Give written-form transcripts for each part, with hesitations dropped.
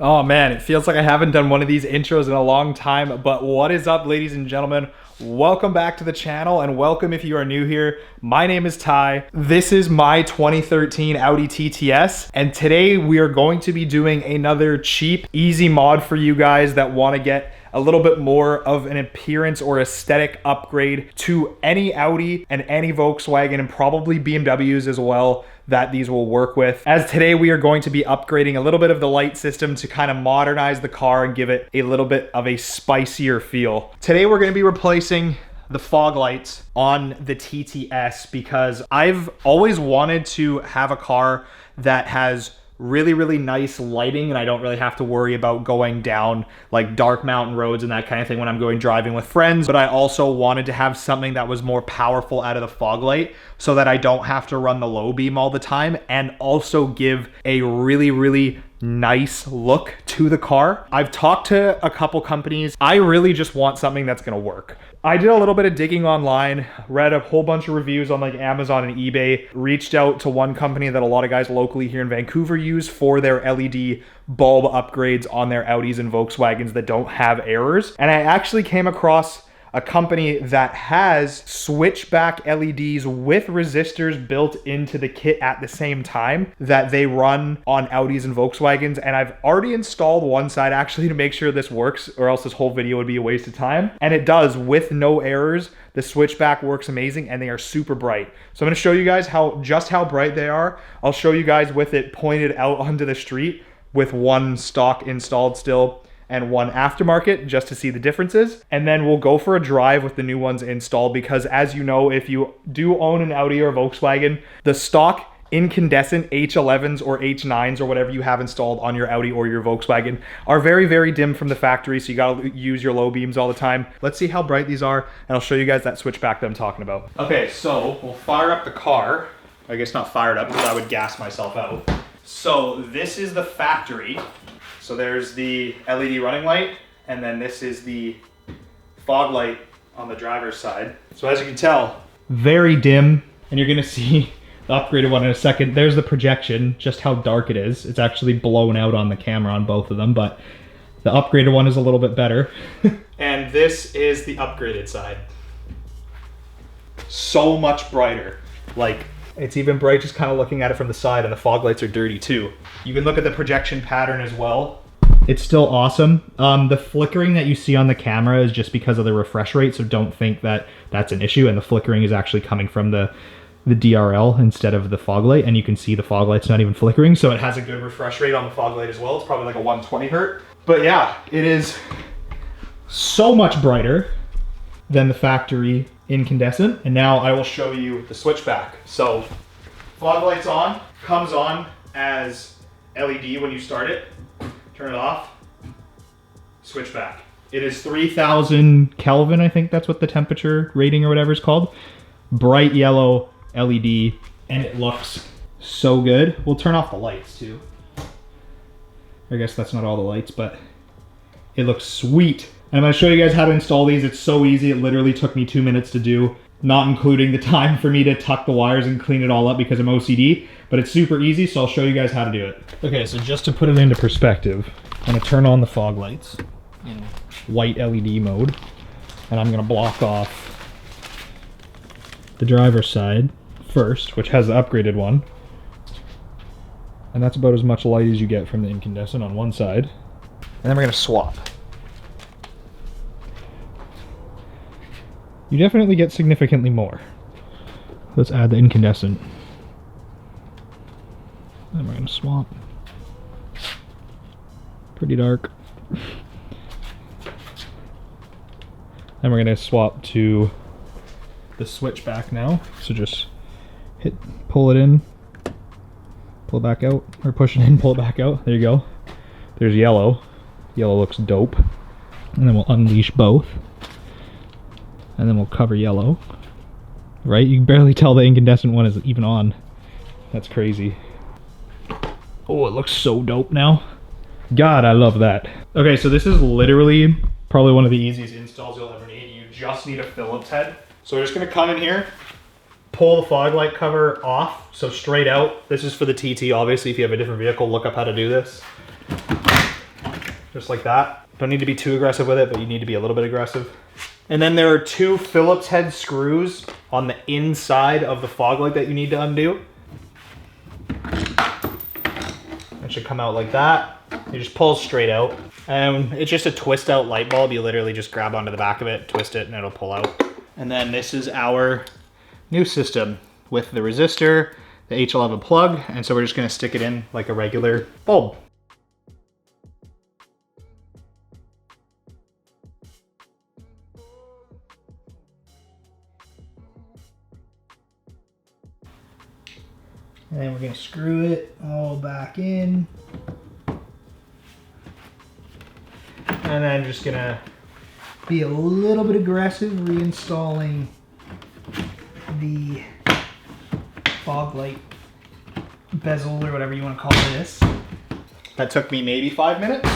Oh man, it feels like I haven't done one of these intros in a long time, but what is up, ladies and gentlemen? Welcome back to the channel, and welcome if you are new here. My name is Ty. This is my 2013 Audi TTS, and today we are going to be doing another cheap, easy mod for you guys that want to get a little bit more of an appearance or aesthetic upgrade to any Audi and any Volkswagen, and probably BMWs as well, that these will work with. As today we are going to be upgrading a little bit of the light system to kind of modernize the car and give it a little bit of a spicier feel. Today we're going to be replacing the fog lights on the TTS because I've always wanted to have a car that has really nice lighting, and I don't really have to worry about going down like dark mountain roads and that kind of thing when I'm going driving with friends. But I also wanted to have something that was more powerful out of the fog light so that I don't have to run the low beam all the time, and also give a really nice look to the car. I've talked to a couple companies. I really just want something that's gonna work. I did a little bit of digging online, read a whole bunch of reviews on like Amazon and eBay, reached out to one company that a lot of guys locally here in Vancouver use for their LED bulb upgrades on their Audis and Volkswagens that don't have errors. And I actually came across a company that has switchback LEDs with resistors built into the kit at the same time that they run on Audis and Volkswagens. And I've already installed one side actually to make sure this works, or else this whole video would be a waste of time. And it does with no errors. The switchback works amazing and they are super bright. So I'm gonna show you guys just how bright they are. I'll show you guys with it pointed out onto the street with one stock installed still and one aftermarket, just to see the differences. And then we'll go for a drive with the new ones installed, because as you know, if you do own an Audi or a Volkswagen, the stock incandescent H11s or H9s or whatever you have installed on your Audi or your Volkswagen are very dim from the factory, so you gotta use your low beams all the time. Let's see how bright these are, and I'll show you guys that switchback that I'm talking about. Okay, so we'll fire up the car. I guess not fired up, because I would gas myself out. So this is the factory. So there's the LED running light, and then this is the fog light on the driver's side. So as you can tell, very dim, and you're gonna see the upgraded one in a second. There's the projection, just how dark it is. It's actually blown out on the camera on both of them, but the upgraded one is a little bit better. And this is the upgraded side. So much brighter. Like, it's even bright just kind of looking at it from the side, and the fog lights are dirty too. You can look at the projection pattern as well. It's still awesome. The flickering that you see on the camera is just because of the refresh rate, so don't think that that's an issue, and the flickering is actually coming from the DRL instead of the fog light, and you can see the fog light's not even flickering, so it has a good refresh rate on the fog light as well. It's probably like a 120 hertz. But yeah, it is so much brighter than the factory incandescent. And now I will show you the switchback. So fog light's on, comes on as LED when you start it, turn it off, switchback. It is 3000 Kelvin, I think that's what the temperature rating or whatever is called. Bright yellow LED, and it looks so good. We'll turn off the lights too. I guess that's not all the lights, but it looks sweet. And I'm gonna show you guys how to install these. It's so easy. It literally took me 2 minutes to do, not including the time for me to tuck the wires and clean it all up because I'm OCD, but it's super easy, so I'll show you guys how to do it. Okay, so just to put it into perspective, I'm gonna turn on the fog lights in white LED mode, and I'm gonna block off the driver's side first, which has the upgraded one. And that's about as much light as you get from the incandescent on one side. And then we're gonna swap. You definitely get significantly more. Let's add the incandescent. Then we're gonna swap. Pretty dark. Then we're gonna swap to the switchback now. So just pull it in, pull it back out, or push it in, pull it back out. There you go. There's yellow. Yellow looks dope. And then we'll unleash both. And then we'll cover yellow. Right? You can barely tell the incandescent one is even on. That's crazy. Oh, it looks so dope now. God, I love that. Okay, so this is literally probably one of the easiest installs you'll ever need. You just need a Phillips head. So we're just gonna come in here, pull the fog light cover off, so straight out. This is for the TT, obviously. If you have a different vehicle, look up how to do this. just like that. Don't need to be too aggressive with it, but you need to be a little bit aggressive. And then there are 2 Phillips head screws on the inside of the fog light that you need to undo. It should come out like that. You just pull straight out. It's just a twist out light bulb. You literally just grab onto the back of it, twist it, and it'll pull out. And then this is our new system with the resistor, the H11 plug, and so we're just gonna stick it in like a regular bulb. And then we're gonna screw it all back in. And then I'm just gonna be a little bit aggressive reinstalling the fog light bezel or whatever you want to call this. That took me maybe 5 minutes.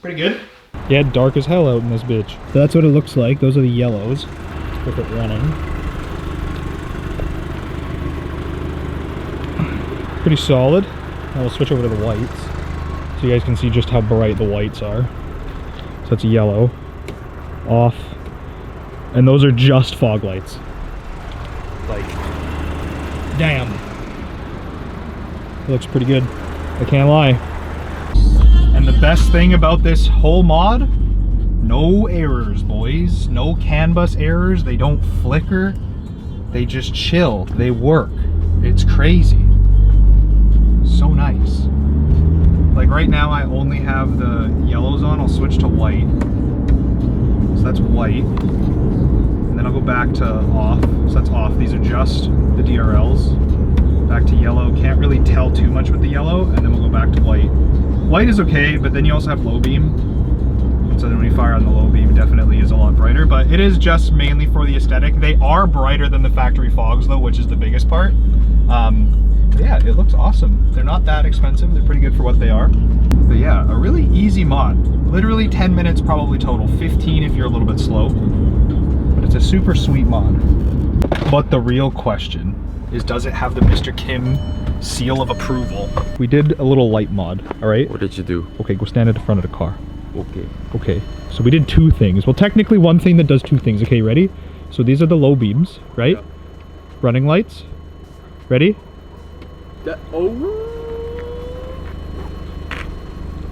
Pretty good. Yeah, dark as hell out in this bitch. So that's what it looks like. Those are the yellows with it running. Pretty solid. And we'll switch over to the whites so you guys can see just how bright the whites are. So it's yellow, off, and those are just fog lights. Like, damn. It looks pretty good, I can't lie. And the best thing about this whole mod, no errors, boys. No CAN bus errors, they don't flicker. They just chill, they work. It's crazy. So nice. Like right now I only have the yellows on. I'll switch to white. So that's white. And then I'll go back to off. So that's off. These are just the DRLs. Back to yellow. Can't really tell too much with the yellow. And then we'll go back to white. White is okay, but then you also have low beam. So then when you fire on the low beam, definitely is a lot brighter. But it is just mainly for the aesthetic. They are brighter than the factory fogs though, which is the biggest part. Yeah, it looks awesome. They're not that expensive. They're pretty good for what they are. But yeah, a really easy mod. Literally 10 minutes probably total. 15 if you're a little bit slow. But it's a super sweet mod. But the real question is, does it have the Mr. Kim seal of approval? We did a little light mod, all right? What did you do? Okay, go stand at the front of the car. Okay. Okay, so we did 2 things. Well, technically one thing that does 2 things. Okay, ready? So these are the low beams, right? Yeah. Running lights. Ready?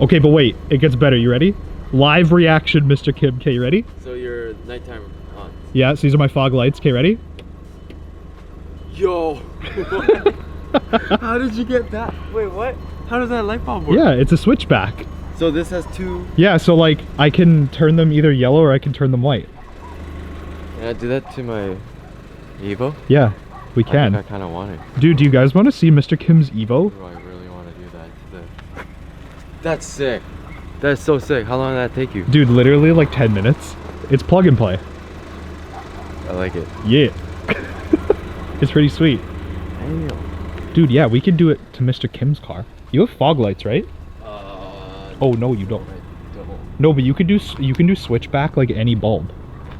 Okay, but wait, it gets better. You ready? Live reaction, Mr. Kim. Okay, you ready? So your nighttime on. Yeah, so these are my fog lights. Okay, ready? Yo! How did you get that? Wait, what? How does that light bulb work? Yeah, it's a switchback. So this has 2... Yeah, so like, I can turn them either yellow or I can turn them white. Can I do that to my Evo? Yeah. We can. I kind of want it. Dude, do you guys want to see Mr. Kim's Evo? Do I really want to do that to the... That's sick. That's so sick. How long did that take you? Dude, literally like 10 minutes. It's plug and play. I like it. Yeah. It's pretty sweet. Damn. Dude, yeah, we could do it to Mr. Kim's car. You have fog lights, right? Oh no, you don't. I don't. No, but you can do switchback like any bulb.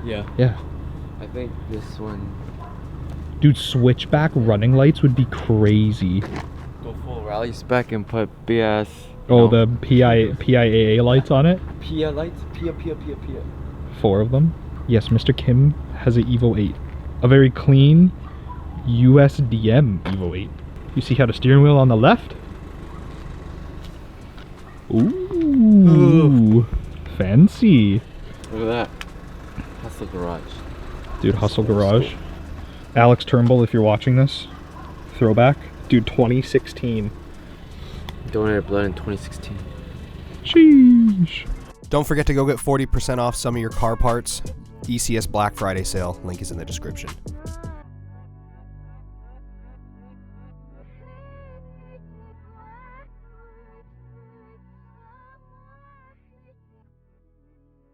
Yeah. Yeah. I think this one... Dude, switchback running lights would be crazy. Go full rally spec and put BS. Oh, the PIAA lights on it? PIA lights? PIA. 4 of them. Yes, Mr. Kim has an Evo 8. A very clean USDM Evo 8. You see how the steering wheel on the left? Ooh. Fancy. Look at that. Hustle Garage. Dude, Hustle Garage. Alex Turnbull, if you're watching this, throwback. Dude, 2016. Donated blood in 2016. Sheesh. Don't forget to go get 40% off some of your car parts. ECS Black Friday sale. Link is in the description.